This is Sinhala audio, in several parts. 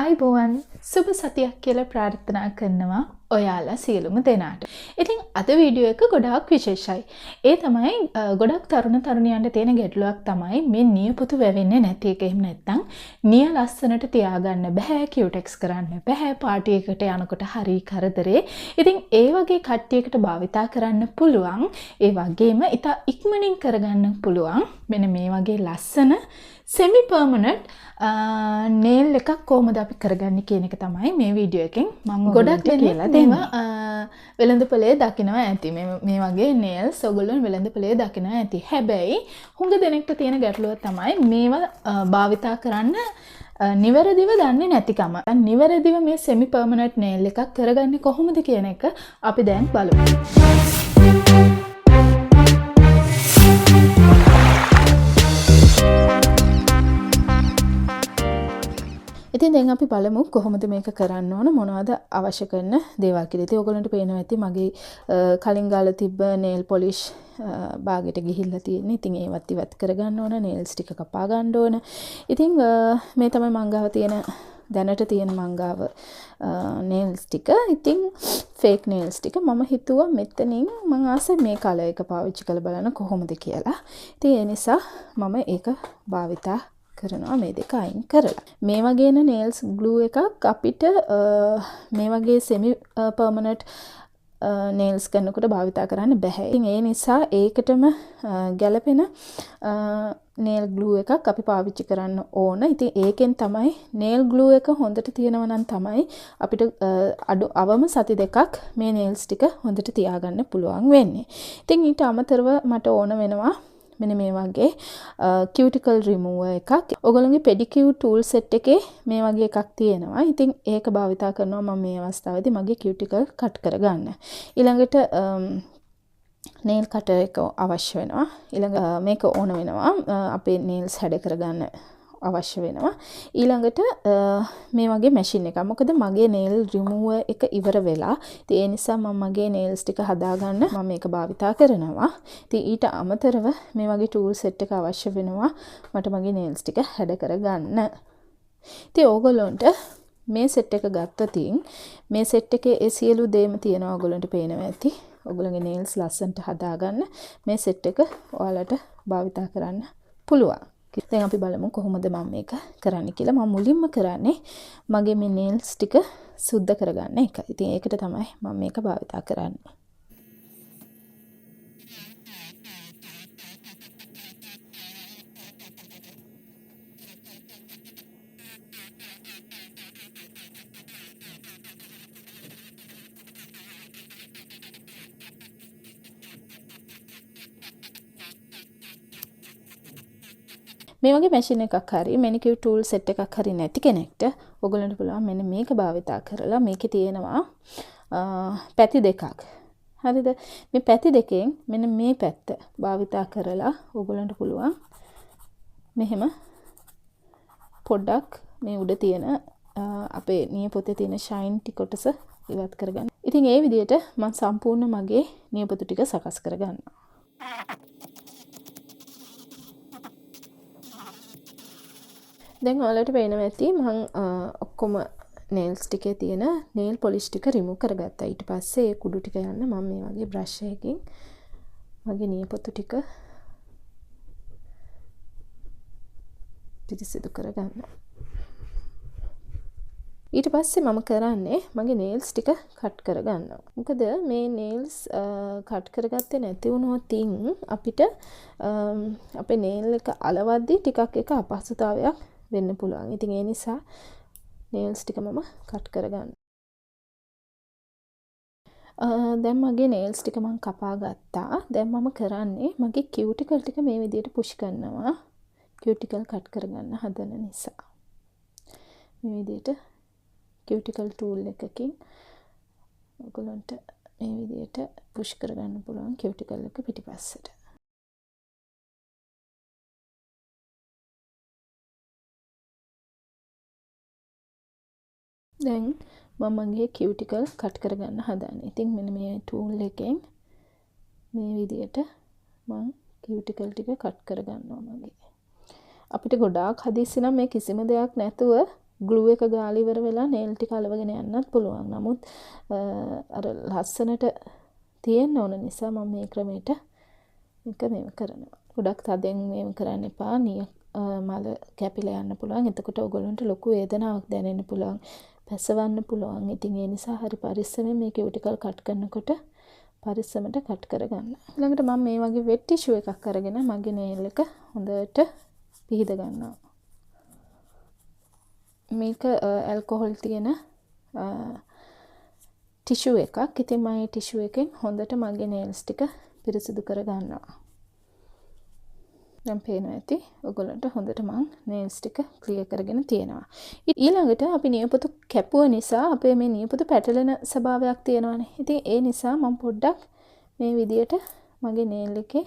අයිබෝවන් සුබ සතියක් කියලා ප්‍රාර්ථනා කරනවා ඔයාලා සියලුම දෙනාට. ඉතින් අද වීඩියෝ එක ගොඩාක් විශේෂයි. ඒ තමයි ගොඩක් තරුණ තරුණියන්ට තියෙන ගැටලුවක් තමයි මේ නියපොතු වැවෙන්නේ නැති එක. එහෙම නැත්නම් නිය ලස්සනට තියාගන්න බෑ, කියුටෙක්ස් කරන්න බෑ, පාටි එකට යනකොට හරි කරදරේ. ඉතින් ඒ වගේ කට්ටියකට භාවිතා කරන්න පුළුවන්. ඒ වගේම ඉතා ඉක්මනින් කරගන්න පුළුවන් මෙන්න මේ වගේ ලස්සන semi permanent nail එකක් කොහොමද අපි කරගන්නේ කියන එක තමයි මේ වීඩියෝ එකෙන් මම ගොඩක් කියලා දෙනවා. වෙළඳපොලේ දකිනවා ඇති මේ වගේ nails ඔයගොල්ලෝ වෙළඳපොලේ දකිනවා ඇති. හැබැයි හුඟ දෙනෙක්ට තියෙන ගැටලුව තමයි මේවා භාවිතා කරන්න නිවැරදිව දන්නේ නැතිකම. නිවැරදිව මේ semi permanent nail එකක් කරගන්නේ කොහොමද කියන එක අපි දැන් බලමු. ඉතින් දැන් අපි බලමු කොහොමද මේක කරන්න ඕන, මොනවද අවශ්‍ය කරන දේවල් කියලා. ඉතින් ඔයගොල්ලන්ට පේනවා ඇති මගේ කලින් ගාලා තිබ්බ nail polish බාගෙට ගිහිල්ලා තියෙන්නේ. ඉතින් ඒවත් ඉවත් කරගන්න ඕන, nails ටික කපා ගන්න ඕන. ඉතින් මේ තමයි මංගාව තියෙන දැනට තියෙන මංගාව nails ටික. ඉතින් fake nails ටික මම හිතුවා මෙතනින් මම ආසයි මේ color එක පාවිච්චි කරලා බලන්න කොහොමද කියලා. ඉතින් ඒ නිසා මම ඒක භාවිතා කරනවා මේ දෙක අයින් කරලා. මේ වගේ nails glue එකක් අපිට මේ වගේ semi permanent nails කරනකොට භාවිතා කරන්න බෑ. ඉතින් ඒ නිසා ඒකටම ගැලපෙන nail glue එකක් අපි පාවිච්චි කරන්න ඕන. ඉතින් ඒකෙන් තමයි nail glue එක හොඳට තියෙනවා නම් තමයි අපිට අවම සති දෙකක් මේ nails ටික හොඳට තියාගන්න පුළුවන් වෙන්නේ. ඉතින් ඊට අමතරව මට ඕන වෙනවා මෙන්න මේ වගේ cuticle remover එකක්. ඔයගොල්ලෝගේ pedicure tool set එකේ මේ වගේ එකක් තියෙනවා. ඉතින් ඒක භාවිතා කරනවා මම මේ අවස්ථාවේදී මගේ cuticle cut කරගන්න. ඊළඟට nail cutter එක අවශ්‍ය වෙනවා. ඊළඟ මේක ඕන වෙනවා අපේ nails හැඩ කරගන්න අවශ්‍ය වෙනවා. ඊළඟට මේ වගේ මැෂින් එකක්. මොකද මගේ nail remover එක ඉවර වෙලා. ඉතින් ඒ නිසා මම මගේ nails ටික හදාගන්න මම මේක භාවිතා කරනවා. ඉතින් ඊට අමතරව මේ වගේ tool set එක අවශ්‍ය වෙනවා මට මගේ nails ටික හැඩ කරගන්න. ඉතින් ඕගොල්ලන්ට මේ set එක ගත්තොත් මේ set එකේ ඒ සියලු දේම තියෙනවා ඕගොල්ලන්ට පේනවා ඇති. ඕගොල්ලන්ගේ nails ලස්සනට හදාගන්න මේ set එක ඔයාලට භාවිතා කරන්න පුළුවන්. දැන් අපි බලමු කොහොමද මම මේක කරන්න කියලා. මම මුලින්ම කරන්නේ මගේ මේ nails ටික සුද්ධ කරගන්න එක. ඉතින් ඒකට තමයි මම මේක භාවිතා කරන්නේ. මේ වගේ මැෂින් එකක් හරි manicure tool set එකක් හරි නැති කෙනෙක්ට ඔයගොල්ලන්ට පුළුවන් මෙන්න මේක භාවිතා කරලා මේකේ තියෙනවා පැති දෙකක්. හරිද? මේ පැති දෙකෙන් මෙන්න මේ පැත්ත භාවිතා කරලා ඔයගොල්ලන්ට පුළුවන් මෙහෙම පොඩ්ඩක් මේ උඩ තියෙන අපේ නියපොතේ තියෙන shine ටි කොටස ඉවත් කරගන්න. ඉතින් ඒ විදිහට මම සම්පූර්ණ මගේ නියපොතු ටික සකස් කරගන්නවා. දැන් ඔයාලට පේනවා ඇති මම ඔක්කොම nails ටිකේ තියෙන nail polish ටික remove කරගත්තා. ඊට පස්සේ ඒ කුඩු ටික යන්න මම මේ වගේ brush එකකින් මගේ නියපොතු ටික පිරිසිදු කරගන්නවා. ඊට පස්සේ මම කරන්නේ මගේ nails ටික cut කරගන්නවා. මොකද මේ nails cut කරගත්තේ නැති වුණොත් අපිට අපේ nail එක අලවද්දී ටිකක් එක අපහසුතාවයක් වෙන්න පුළුවන්. ඉතින් ඒ නිසා nails ටික මම cut කරගන්න. දැන් මගේ nails ටික මම කපා ගත්තා. දැන් මම කරන්නේ මගේ cuticle ටික මේ විදිහට push කරනවා. cuticle cut කරගන්න හදන නිසා. මේ විදිහට cuticle tool එකකින් ඔයගොල්ලන්ට මේ විදිහට push කරගන්න පුළුවන් cuticle එක පිටිපස්සට. දැන් මම මගේ cuticle cut කරගන්න හදන්නේ. ඉතින් මෙන්න මේ tool එකෙන් මේ විදිහට මම cuticle ටික cut කරගන්නවා මගේ. අපිට ගොඩාක් හදිස්සි නම් මේ කිසිම දෙයක් නැතුව ග්ලූ එක ගාලා ඉවර වෙලා nail ටික අලවගෙන යන්නත් පුළුවන්. නමුත් අර ලස්සනට තියෙන්න ඕන නිසා මම මේ ක්‍රමයට මේක මෙහෙම කරනවා. ගොඩක් තදෙන් මේව කරන්න එපා. මල කැපිලා යන්න පුළුවන්. එතකොට ඔයගොල්ලන්ට ලොකු වේදනාවක් දැනෙන්න පුළුවන්. පැසවන්න පුළුවන්. ඉතින් ඒ නිසා හරි පරිස්සමෙන් මේ කියුටිකල් කට් කරනකොට පරිස්සමට කට් කරගන්න. ඊළඟට මම මේ වගේ වෙට් ටිෂු එකක් අරගෙන මගේ nail එක හොඳට පිහිද ගන්නවා. මේක ඇල්කොහොල් තියෙන ටිෂු එකක්. ඉතින් මම මේ ටිෂු එකෙන් හොඳට මගේ nails ටික පිරිසිදු කර ගන්නවා. දැන් පේනවා ඇති ඔයගොල්ලන්ට හොඳට මම nails ටික ක්ලියර් කරගෙන තියෙනවා. ඊළඟට අපි නියපොතු කැපුව නිසා අපේ මේ නියපොතු පැටලෙන ස්වභාවයක් තියෙනවානේ. ඉතින් ඒ නිසා මම පොඩ්ඩක් මේ විදියට මගේ nail එකේ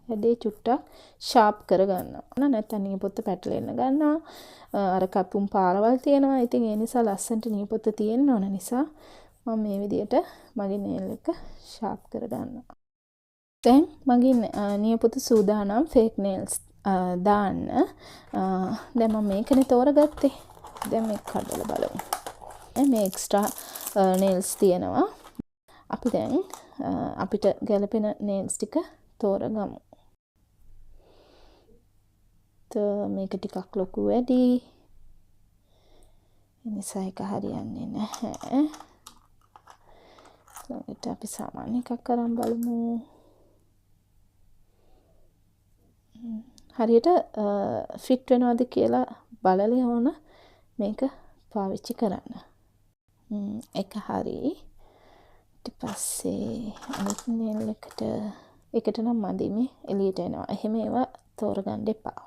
ඇඩේ චුට්ටක් ෂාප් කර ගන්නවා. නැත්නම් නියපොත්ත පැටලෙන්න ගන්නවා. අර කපුම් පාරවල් තියෙනවා. ඉතින් ඒ නිසා ලස්සනට නියපොත්ත තියෙන්න ඕන නිසා මම මේ විදියට මගේ nail එක ෂාප් කර ගන්නවා. දැන් මගේ නියපොතු සූදානම් fake nails දාන්න. දැන් මම මේකනේ තෝරගත්තේ. දැන් මේක කඩලා බලමු. මේ එක්ස්ට්‍රා nails තියෙනවා. අපි දැන් අපිට ගැලපෙන nails ටික තෝරගමු. මේක ටිකක් ලොකු වැඩි. ඒ නිසා එක හරියන්නේ නැහැ. ඊට අපි සාමාන්‍ය එකක් අරන් බලමු. හරියට ෆිට වෙනවද කියලා බලලා ඕන මේක පාවිච්චි කරන්න. එක හරි. ඊට පස්සේ අනිත් nail එකට නම් මදි මේ එළියට එනවා. එහෙම ඒවා තෝරගන්න එපා.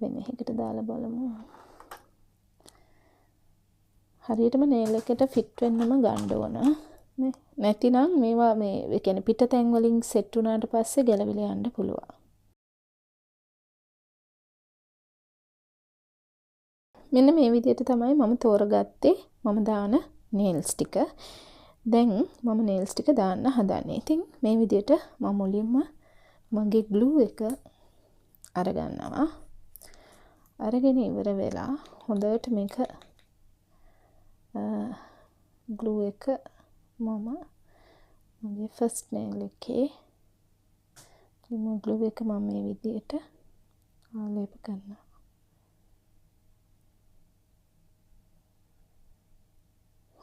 වෙන එකකට දාලා බලමු. හරියටම nail එකට ෆිට වෙන්නම ගන්න ඕන. නැතිනම් මේවා ඒ කියන්නේ පිටතෙන් වලින් සෙට් වුණාට පස්සේ ගැලවිලා යන්න පුළුවන්. මෙන්න මේ විදිහට තමයි මම තෝරගත්තේ මම දාන nails ටික. දැන් මම nails ටික දාන්න හදන්නේ. ඉතින් මේ විදිහට මම මුලින්ම මගේ glue එක අරගන්නවා. අරගෙන ඉවර වෙලා හොඳට මේක glue එක මම මගේ first nail එකේ glue එක මම මේ විදිහට ආලේප කරනවා.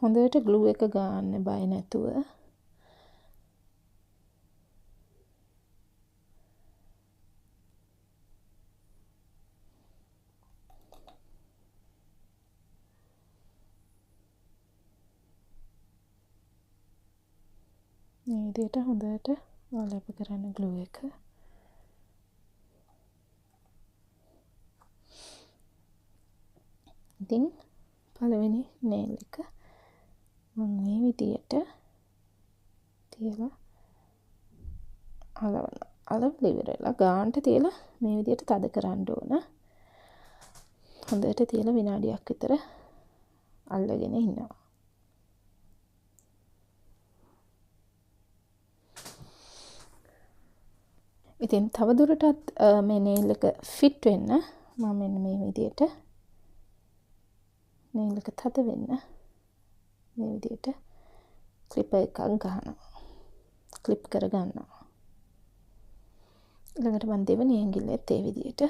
හොඳට glue එක ගන්න බය නැතුව. මේ විදිහට හොඳට ආලේප කරන්න glue එක. ඉතින් පළවෙනි nail එක මම මේ විදියට තියලා අලවනවා. අලවලා ඉවරලා ගානට තියලා මේ විදියට තද කරන්න ඕන. හොඳට තියලා විනාඩියක් විතර අල්ලගෙන ඉන්නවා. ඉතින් තව දුරටත් මේ nail එක fit වෙන්න මම මෙන්න මේ විදියට nail එක තද වෙන්න මේ විදියට ක්ලිපර් එකක් ගන්නවා. ක්ලිප් කර ගන්නවා. ඊළඟට මම දෙවෙනි ඇඟිල්ලෙත් ඒ විදියට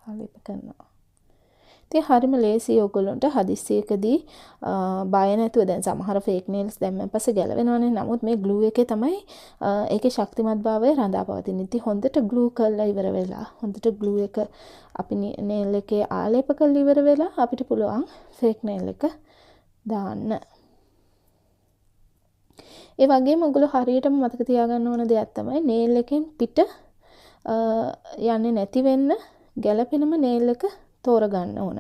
ආලේප කරනවා. ඉතින් හරිම ලේසියි ඔයගොල්ලන්ට හදිස්සියකදී බය නැතුව දැන් සමහර fake nails දැම්මන් පස්සේ ගැලවෙනවනේ. නමුත් මේ glue එකේ තමයි ඒකේ ශක්තිමත්භාවය රඳා පවතින්නේ. ඉතින් හොඳට glue කරලා ඉවර වෙලා හොඳට glue එක අපි nail එකේ ආලේප කරලා ඉවර වෙලා අපිට පුළුවන් fake nail එක දාන්න. ඒ වගේම ඔයගොල්ලෝ හරියටම මතක තියාගන්න ඕන දෙයක් තමයි nail එකෙන් පිට යන්නේ නැති වෙන්න ගැලපෙනම nail එක තෝරගන්න ඕන.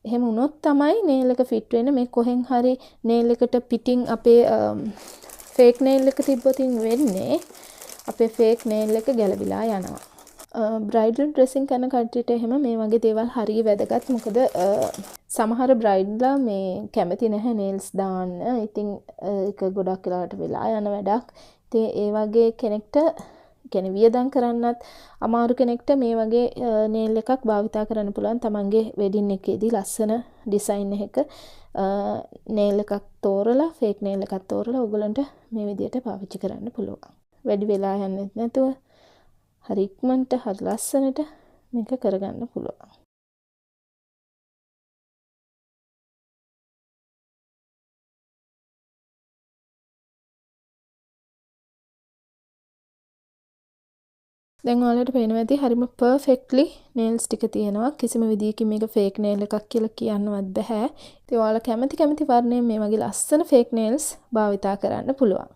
එහෙම වුණොත් තමයි nail එක fit වෙන්නේ. මේ කොහෙන් හරි nail එකට පිටින් අපේ fake nail එක තිබ්බොතින් වෙන්නේ අපේ fake nail එක ගැලවිලා යනවා. බ්‍රයිඩල් ඩ්‍රෙසින් කරන කට්ටියට එහෙම මේ වගේ දේවල් හරිය වැදගත්. මොකද සමහර බ්‍රයිඩ්ලා මේ කැමති නැහැ nails දාන්න. ඉතින් ඒක ගොඩක් වෙලාවට වෙලා යන වැඩක්. ඉතින් ඒ වගේ කෙනෙක්ට කියන්නේ වියදම් කරන්නත් අමාරු කෙනෙක්ට මේ වගේ nail එකක් භාවිතා කරන්න පුළුවන්. තමන්ගේ වෙඩින් එකේදී ලස්සන ඩිසයින් එකක nail එකක් තෝරලා fake nail එකක් තෝරලා ඔයගලන්ට මේ විදිහට පාවිච්චි කරන්න පුළුවන්. වැඩි වෙලා යන්නේ නැතුව හරි ඉක්මනට හරි ලස්සනට මේක කරගන්න පුළුවන්. දැන් ඔයාලට පේනවා ඇති හරිම perfectly nails ටික තියෙනවා. කිසිම විදියකින් මේක fake nail එකක් කියලා කියන්නවත් බෑ. ඉතින් ඔයාලා කැමති වර්ණයෙන් මේ වගේ ලස්සන fake nails භාවිතා කරන්න පුළුවන්.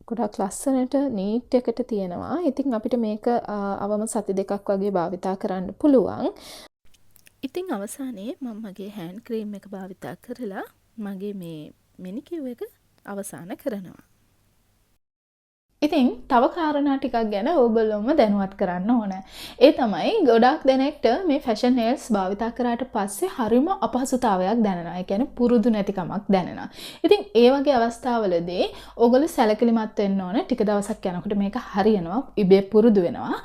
ගොඩක් ලස්සනට neat එකට තියෙනවා. ඉතින් අපිට මේක අවම සති දෙකක් වගේ භාවිතා කරන්න පුළුවන්. ඉතින් අවසානයේ මම මගේ hand cream එක භාවිතා කරලා මගේ මේ manicure එක අවසන් කරනවා. ඉතින් තව කාරණා ටිකක් ගැන ඕගොල්ලොම දැනුවත් කරන්න ඕන. ඒ තමයි ගොඩක් දෙනෙක්ට මේ ෆැෂන් නේල්ස් භාවිතා කරාට පස්සේ හරිම අපහසුතාවයක් දැනෙනවා. ඒ කියන්නේ පුරුදු නැතිකමක් දැනෙනවා. ඉතින් ඒ වගේ අවස්ථාවලදී ඕගොල්ලෝ සැලකිලිමත් වෙන්න ඕන. ටික දවසක් යනකොට මේක හරියනවා. ඉබේ පුරුදු වෙනවා.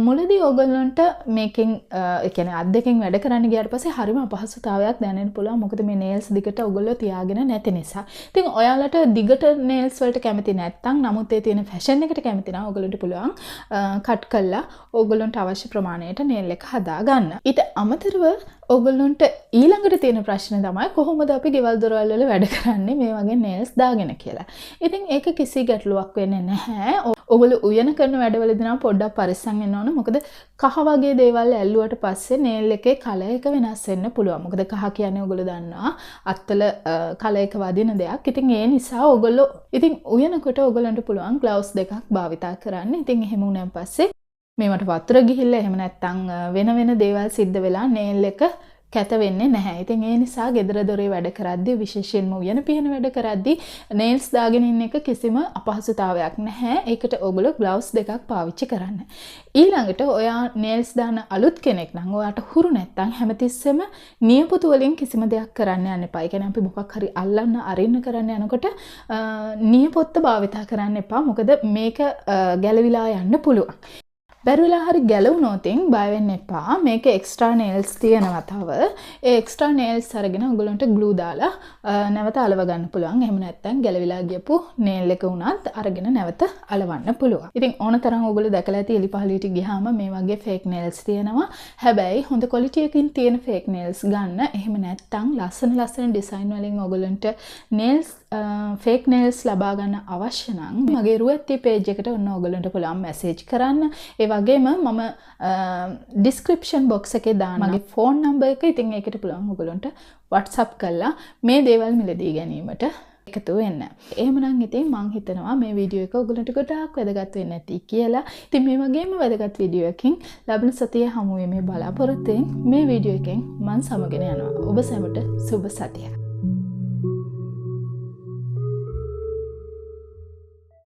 මුලදී ඕගොල්ලන්ට මේකෙන් ඒ කියන්නේ අත් දෙකෙන් වැඩ කරන්න ගියාට පස්සේ හරිම අපහසුතාවයක් දැනෙන්න පුළුවන්. මොකද මේ නේල්ස් දිගට ඕගොල්ලෝ තියාගෙන නැති නිසා. ඉතින් ඔයාලට දිගට නේල්ස් වලට කැමති නැත්නම් නමුත් ඒ ෆැෂන් එකට කැමති නම් ඔයගලන්ට පුළුවන් කට් කරලා ඔයගලන්ට අවශ්‍ය ප්‍රමාණයට nail එක හදා ගන්න. ඊට අමතරව ඔයගලන්ට ඊළඟට තියෙන ප්‍රශ්නේ තමයි කොහොමද අපි ගෙවල් දොරවල් වල වැඩ කරන්නේ මේ වගේ nails දාගෙන කියලා. ඉතින් ඒක කිසි ගැටලුවක් වෙන්නේ නැහැ. ඔයගොල්ලෝ උයන කරන වැඩවලදී නම් පොඩ්ඩක් පරිස්සම් වෙන්න ඕන. මොකද කහ වගේ දේවල් ඇල්ලුවට පස්සේ nail එකේ කලර් එක වෙනස් වෙන්න පුළුවන්. මොකද කහ කියන්නේ ඔයගොල්ලෝ දන්නවා අත්වල කලර් එක වදින දෙයක්. ඉතින් ඒ නිසා ඔයගොල්ලෝ ඉතින් උයනකොට ඔයගලන්ට පුළුවන් gloves දෙකක් භාවිතා කරන්න. ඉතින් එහෙම වුණාන් පස්සේ මේවට වතුර ගිහිල්ලා එහෙම නැත්නම් වෙන දේවල් සිද්ධ වෙලා nail එක කැත වෙන්නේ නැහැ. ඉතින් ඒ නිසා ගෙදර දොරේ වැඩ කරද්දී විශේෂයෙන්ම උයන පිහන වැඩ කරද්දී nails දාගෙන ඉන්න එක කිසිම අපහසුතාවයක් නැහැ. ඒකට ඔයගොල්ලෝ gloves දෙකක් පාවිච්චි කරන්න. ඊළඟට ඔයා nails දාන අලුත් කෙනෙක් නම් ඔයාට හුරු නැත්නම් හැමතිස්සෙම නියපොතු වලින් කිසිම දෙයක් කරන්න යන්න එපා. ඒ කියන්නේ අපි මොකක් හරි අල්ලන්න අරින්න කරන්න යනකොට නියපොත්ත භාවිතා කරන්න එපා. මොකද මේක ගැලවිලා යන්න පුළුවන්. බැරිලා හරි ගැලවුනොතින් බය වෙන්න එපා. මේක එක්ස්ට්‍රා nails තියෙනවා තව. ඒ එක්ස්ට්‍රා nails අරගෙන ඔයගලන්ට glue දාලා නැවත අලව ගන්න පුළුවන්. එහෙම නැත්නම් ගැලවිලා ගියපු nail එක උනත් අරගෙන නැවත අලවන්න පුළුවන්. ඉතින් ඕනතරම් ඔයගොල්ලෝ දැකලා ඇති එලිපහළියට ගියාම මේ වගේ fake nails තියෙනවා. හැබැයි හොඳ quality එකකින් තියෙන fake nails ගන්න. එහෙම නැත්නම් ලස්සන design වලින් ඔයගලන්ට nails fake nails ලබා ගන්න අවශ්‍ය නම් මගේ රුවැත්ති page එකට ඔන්න ඔයගලන්ට පුළුවන් message කරන්න. ඒ වගේම මම description box එකේ දාන්න මගේ phone number එක. ඉතින් ඒකට පුළුවන් ඔයගලන්ට Wtsapp කරලා මේ දේවල් මිලදී ගැනීමට එකතු වෙන්න. එහෙමනම් ඉතින් මම හිතනවා මේ වීඩියෝ එක ඔයගලන්ට ගොඩාක් වැදගත් වෙන්න ඇති කියලා. ඉතින් මේ වගේම වැදගත් වීඩියෝ එකකින් ලබන සතියේ හමු වෙමේ බලාපොරොත්තුෙන් මේ වීඩියෝ එකෙන් මම සමගෙන යනවා. ඔබ සැමට සුබ සතියක්.